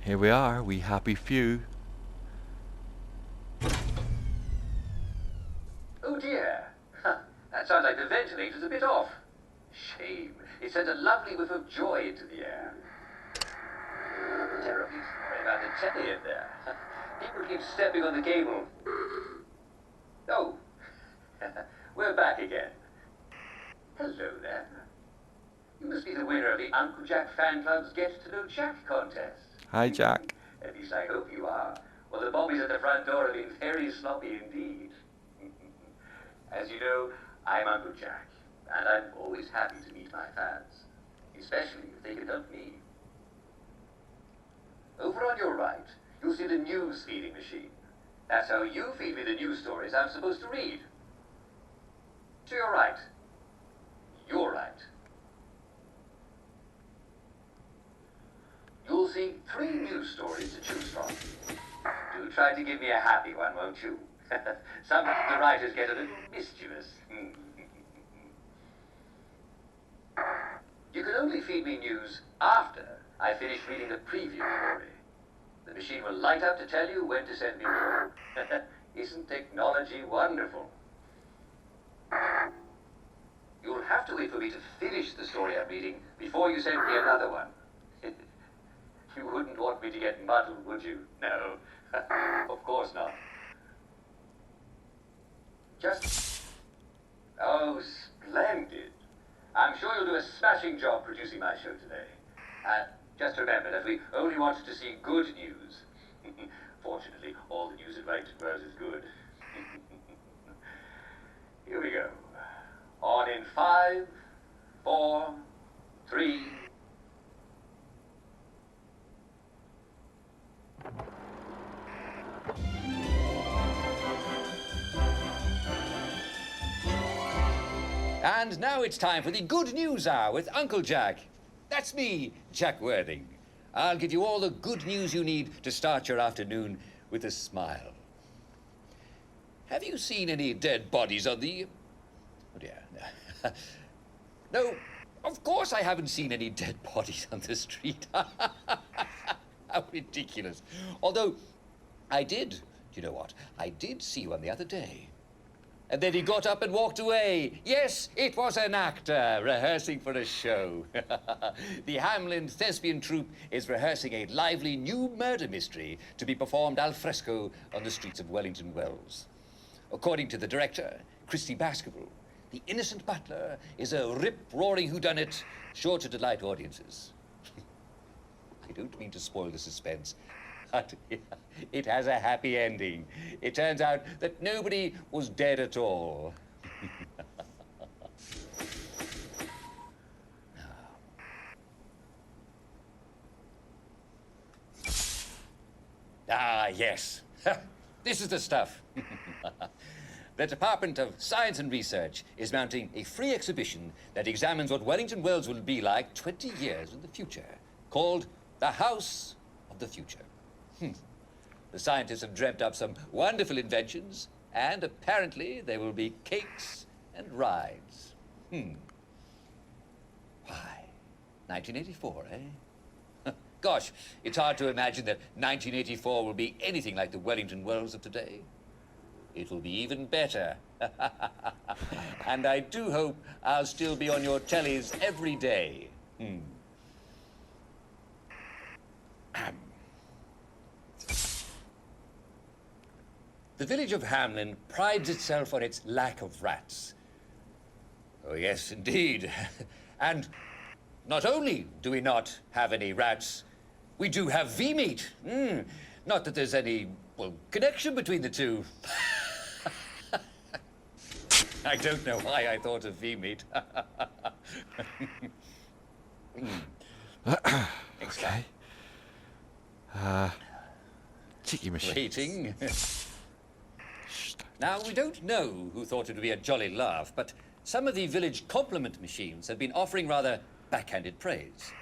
Here we are, we happy few. Oh dear. That sounds like the ventilator's a bit off. Shame. It sent a lovely whiff of joy into the air. Terribly sorry about the telly in there. People keep stepping on the cable. Oh. We're back again. Hello there. You must be the winner of the Uncle Jack Fan Club's Get to Know Jack contest. Hi, Jack. At least I hope you are. Well, the bobbies at the front door have been very sloppy indeed. As you know, I'm Uncle Jack, and I'm always happy to meet my fans, especially if they can help me. Over on your right, you'll see the news feeding machine. That's how you feed me the news stories I'm supposed to read. To your right. Your right. You'll see 3 news stories to choose from. Do try to give me a happy one, won't you? Some of the writers get a little mischievous. You can only feed me news after I finish reading the preview story. The machine will light up to tell you when to send me more. Isn't technology wonderful? You'll have to wait for me to finish the story I'm reading before you send me another one. You wouldn't want me to get muddled, would you? No, of course not. Oh, splendid. I'm sure you'll do a smashing job producing my show today. Just remember that we only want to see good news. Fortunately, all the news in Wellington Wells is good. Here we go. On in 5, 4, 3... And now it's time for the Good News Hour with Uncle Jack. That's me, Jack Worthing. I'll give you all the good news you need to start your afternoon with a smile. Have you seen any dead bodies on the... Oh, dear. No, of course I haven't seen any dead bodies on the street. How ridiculous. Although, you know what? I did see one the other day. And then he got up and walked away. Yes, it was an actor rehearsing for a show. The Hamlin Thespian Troupe is rehearsing a lively new murder mystery to be performed al fresco on the streets of Wellington Wells. According to the director, Christy Baskerville, the innocent butler is a rip-roaring whodunit sure to delight audiences. I don't mean to spoil the suspense, but it has a happy ending. It turns out that nobody was dead at all. Ah, yes. This is the stuff. The Department of Science and Research is mounting a free exhibition that examines what Wellington Wells will be like 20 years in the future, called The House of the Future. The scientists have dreamt up some wonderful inventions, and apparently there will be cakes and rides. Why? 1984, eh? Gosh, it's hard to imagine that 1984 will be anything like the Wellington Wells of today. It will be even better. And I do hope I'll still be on your tellies every day. The village of Hamlin prides itself on its lack of rats. Oh, yes, indeed. And not only do we not have any rats, we do have V-meat. Not that there's any, well, connection between the two. I don't know why I thought of V-meat. Okay. Cheeky machine. Waiting. Now, we don't know who thought it would be a jolly laugh, but some of the village compliment machines have been offering rather backhanded praise.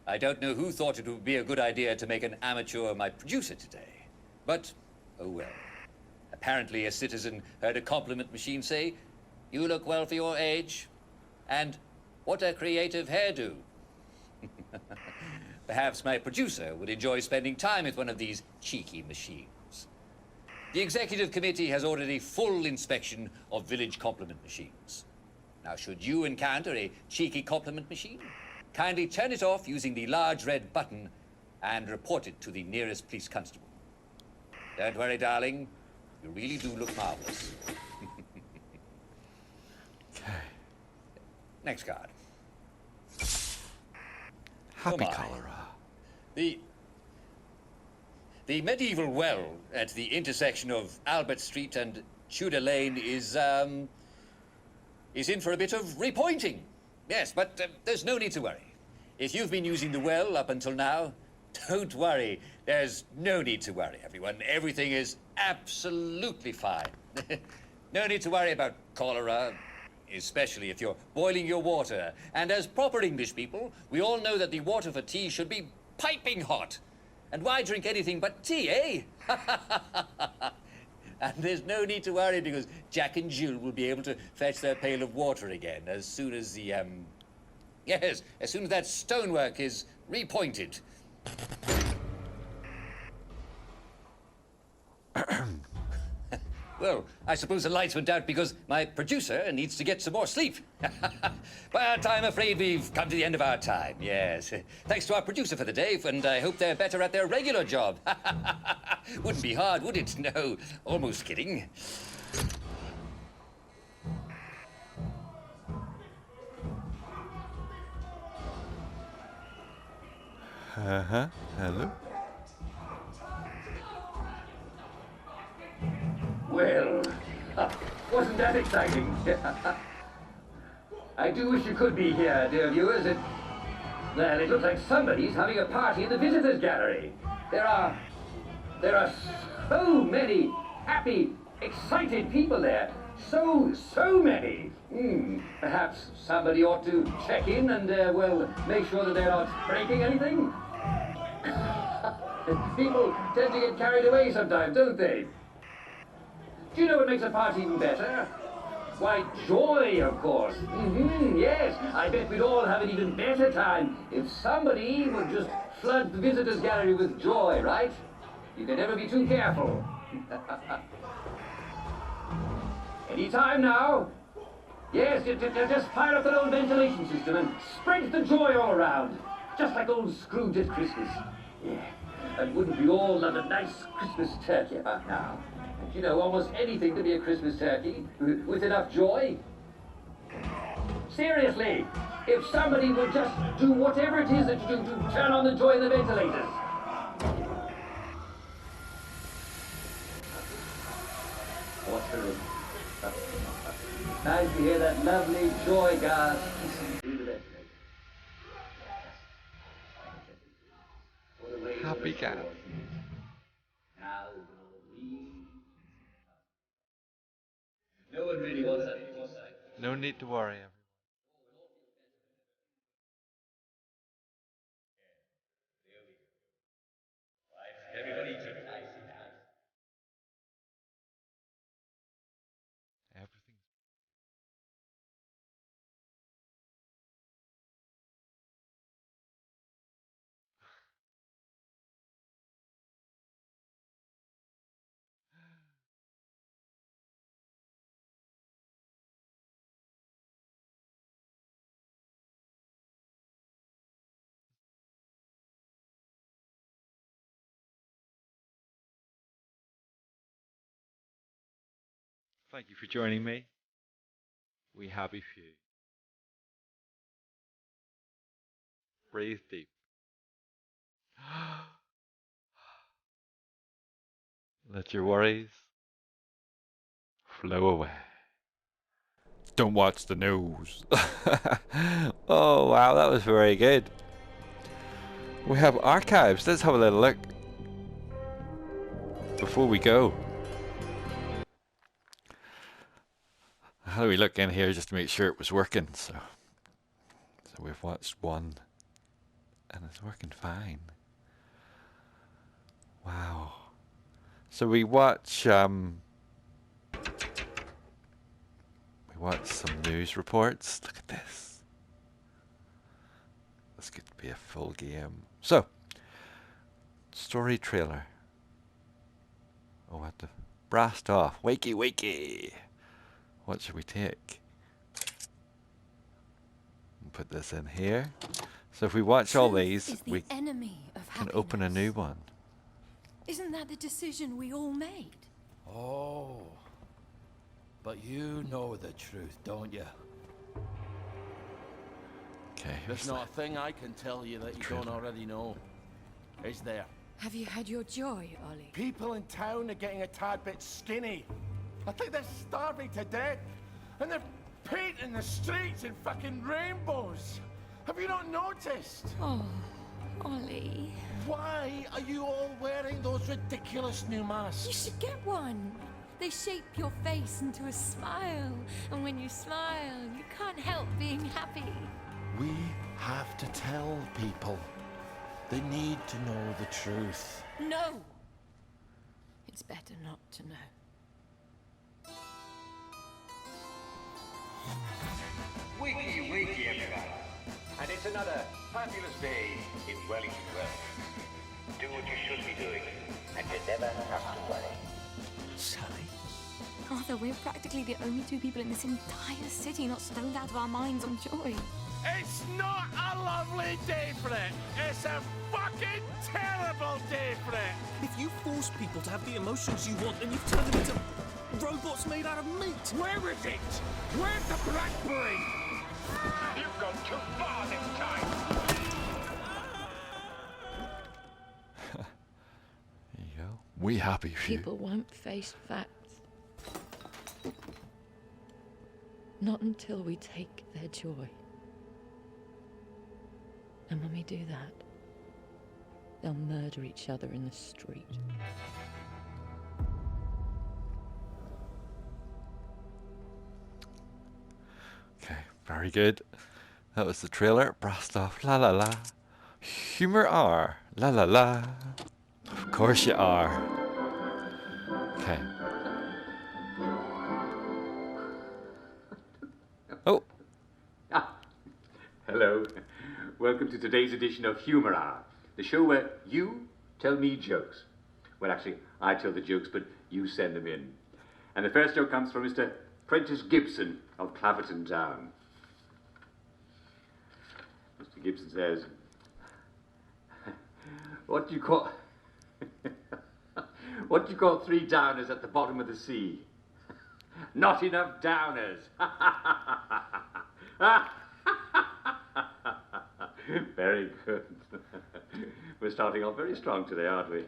I don't know who thought it would be a good idea to make an amateur my producer today, but oh well. Apparently a citizen heard a compliment machine say, "You look well for your age," and "What a creative hairdo." Perhaps my producer would enjoy spending time with one of these cheeky machines. The executive committee has ordered a full inspection of village compliment machines. Now, should you encounter a cheeky compliment machine, kindly turn it off using the large red button and report it to the nearest police constable. Don't worry, darling. You really do look marvelous. Okay. Next card. Happy Oh my. cholera. The medieval well at the intersection of Albert Street and Tudor Lane is in for a bit of repointing. Yes, but there's no need to worry. If you've been using the well up until now, don't worry. There's no need to worry, everyone. Everything is absolutely fine. No need to worry about cholera, especially if you're boiling your water. And as proper English people, we all know that the water for tea should be piping hot. And why drink anything but tea, eh? And there's no need to worry because Jack and Jill will be able to fetch their pail of water again as soon as the, yes, as soon as that stonework is repointed. Well, I suppose the lights went out because my producer needs to get some more sleep. But I'm afraid we've come to the end of our time, yes. Thanks to our producer for the day, and I hope they're better at their regular job. Wouldn't be hard, would it? No, almost kidding. Hello? Well, wasn't that exciting? I do wish you could be here, dear viewers. Well, it looks like somebody's having a party in the visitors' gallery. There are so many happy, excited people there. So many. Perhaps somebody ought to check in and, well, make sure that they're not breaking anything. People tend to get carried away sometimes, don't they? Do you know what makes a party even better? Why, joy, of course. Yes, I bet we'd all have an even better time if somebody would just flood the visitors' gallery with joy, right? You can never be too careful. Any time now. Yes, just fire up that old ventilation system and spread the joy all around. Just like old Scrooge at Christmas. Yeah, and wouldn't we all love a nice Christmas turkey about now? You know, almost anything to be a Christmas turkey with enough joy. Seriously, if somebody would just do whatever it is that you do to turn on the joy in the ventilators. What's the room? Nice to hear that lovely joy gas kissing through the ventilator. Happy cat. No one really wants that. No need to worry. Everybody took it. Everything. Thank you for joining me. We happy few. Breathe deep. Let your worries flow away. Don't watch the news. Oh wow, that was very good. We have archives. Let's have a little look before we go. How do we look in here just to make sure it was working? So we've watched one and it's working fine. Wow. So we watch some news reports. Look at this. This could be a full game. So, story trailer. Oh, what the blast off. Wakey, wakey. What should we take? Put this in here. So if we watch all these, we can open a new one. Isn't that the decision we all made? Oh, but you know the truth, don't you? Okay. There's not a thing I can tell you that you don't already know. Is there? Have you had your joy, Ollie? People in town are getting a tad bit skinny. I think they're starving to death. And they're painting the streets in fucking rainbows. Have you not noticed? Oh, Ollie. Why are you all wearing those ridiculous new masks? You should get one. They shape your face into a smile. And when you smile, you can't help being happy. We have to tell people. They need to know the truth. No! It's better not to know. Wakey, wakey, everybody. And it's another fabulous day in Wellington Wells. Do what you should be doing, and you never have to worry. Sally? Arthur, we're practically the only two people in this entire city not stoned out of our minds on joy. It's not a lovely day for it. It's a fucking terrible day for it. If you force people to have the emotions you want, then you've turned them into robots made out of meat. Where is it? Where's the blackberry? You've gone too far this time. There you go. We happy few. People won't face facts. Not until we take their joy. And when we do that, they'll murder each other in the street. Okay, very good. That was the trailer. Blast off. La la la. Humor R. La la la. Of course you are. Okay. Oh. Hello. Welcome to today's edition of Humor Hour, the show where you tell me jokes. Well, actually, I tell the jokes, but you send them in. And the first joke comes from Mr. Prentice Gibson of Claverton Town. Mr. Gibson says, what do you call three downers at the bottom of the sea? Not enough downers. Very good. We're starting off very strong today, aren't we?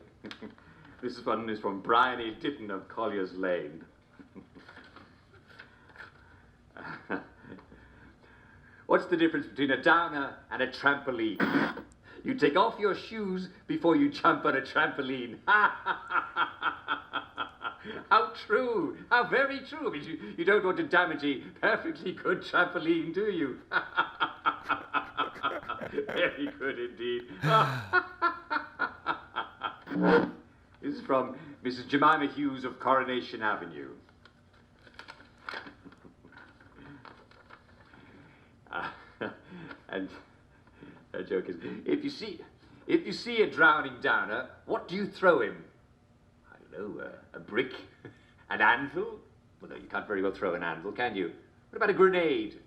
This one is from Brian E. Ditton of Collier's Lane. What's the difference between a downer and a trampoline? You take off your shoes before you jump on a trampoline. How true! How very true! Because you don't want to damage a perfectly good trampoline, do you? Very good indeed. This is from Mrs. Jemima Hughes of Coronation Avenue. And her joke is, if you see a drowning downer, what do you throw him? I don't know, a brick, an anvil? Well, no, you can't very well throw an anvil, can you? What about a grenade?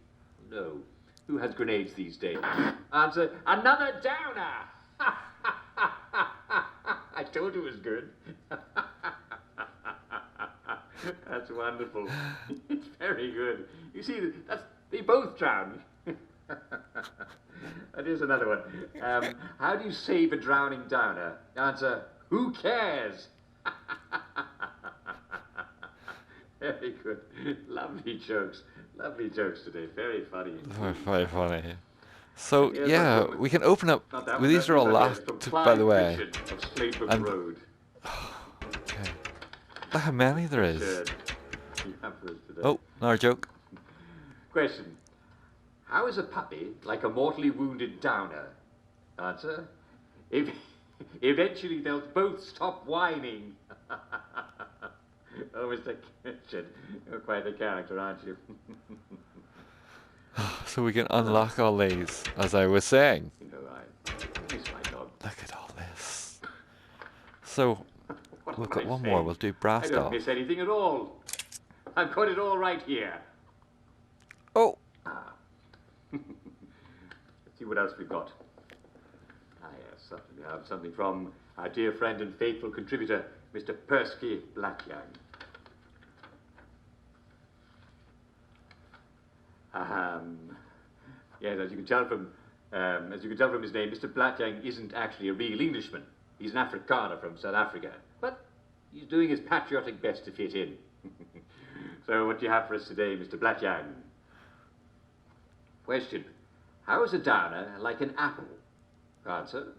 No. Who has grenades these days? Answer, another downer! I told you it was good. That's wonderful. It's very good. You see, they both drowned. Here's another one. How do you save a drowning downer? Answer, who cares? Very good. Lovely jokes. Lovely jokes today. Very funny. Very funny. So, yeah, we can open up. Well, these are all locked, by the way. And, Road. okay. Look how many there is. Oh, another joke. Question. How is a puppy like a mortally wounded downer? Answer. Eventually they'll both stop whining. Oh, Mr. Kitchen, you're quite a character, aren't you? So we can unlock all these, as I was saying. You know, Nice, my dog. Look at all this. So, What we've am got I one saying? more. We'll do I Brass don't Doll. miss anything at all. I've got it all right here. Oh! Let's see what else we've got. Ah, yes, something. We have something from our dear friend and faithful contributor, Mr. Persky Blackyoung. Yes, as you can tell from his name, Mr. Blackyoung isn't actually a real Englishman. He's an Afrikaner from South Africa, but he's doing his patriotic best to fit in. So, what do you have for us today, Mr. Blackyoung? Question: how is a downer like an apple? Answer: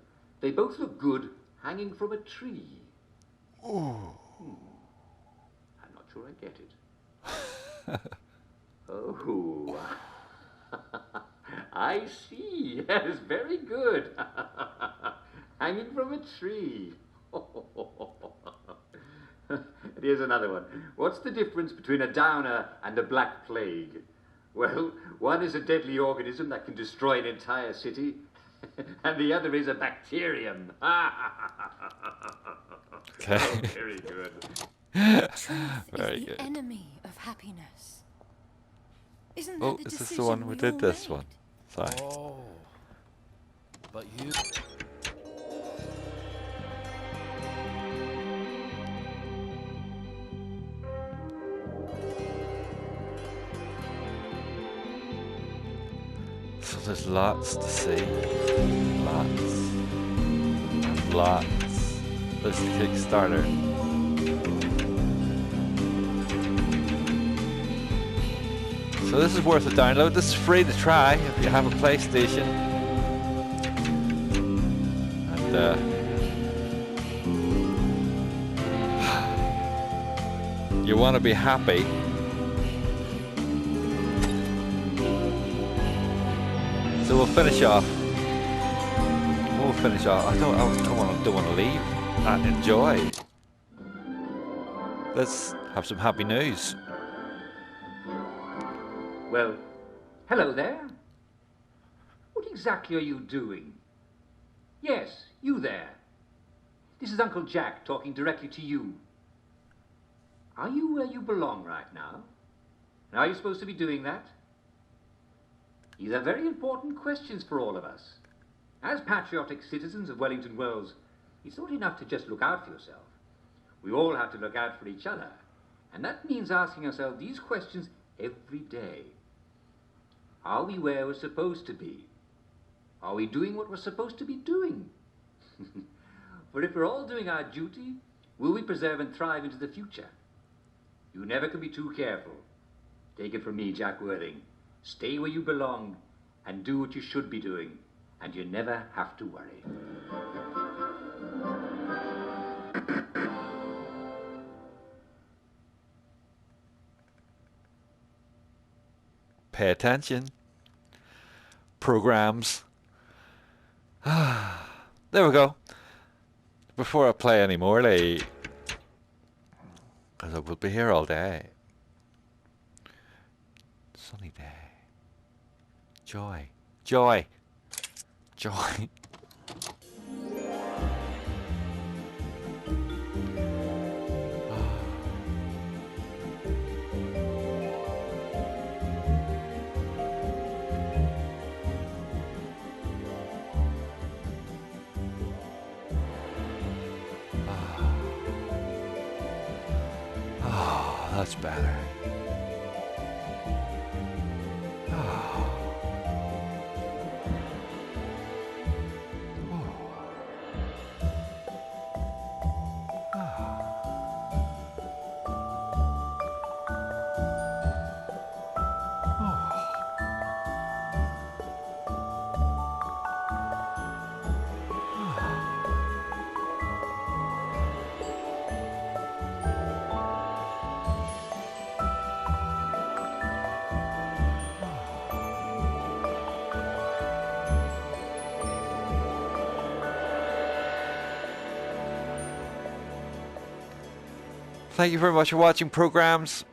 they both look good hanging from a tree. I'm not sure I get it. Oh, I see. Yes, very good. Hanging from a tree. And here's another one. What's the difference between a downer and a black plague? Well, one is a deadly organism that can destroy an entire city, and the other is a bacterium. Okay. Oh, very good. Truth Very is the good. enemy of happiness. Isn't that Oh, the is this the decision one we we did all this made? one? Sorry. Oh. But you... So there's lots to see. Lots. And lots. There's the Kickstarter. So this is worth a download. This is free to try if you have a PlayStation. And you want to be happy. So we'll finish off. We'll finish off. I don't want to leave. Enjoy. Let's have some happy news. Well, hello there. What exactly are you doing? Yes, you there. This is Uncle Jack talking directly to you. Are you where you belong right now? And are you supposed to be doing that? These are very important questions for all of us. As patriotic citizens of Wellington Wells, it's not enough to just look out for yourself. We all have to look out for each other. And that means asking ourselves these questions every day. Are we where we're supposed to be? Are we doing what we're supposed to be doing? For if we're all doing our duty, will we preserve and thrive into the future? You never can be too careful. Take it from me, Jack Worthing. Stay where you belong and do what you should be doing, and you never have to worry. Pay attention. Programs. There we go. Before I play any more, because I will be here all day. Sunny day. Joy. Joy. Joy. Oh, that's better. Thank you very much for watching Programs.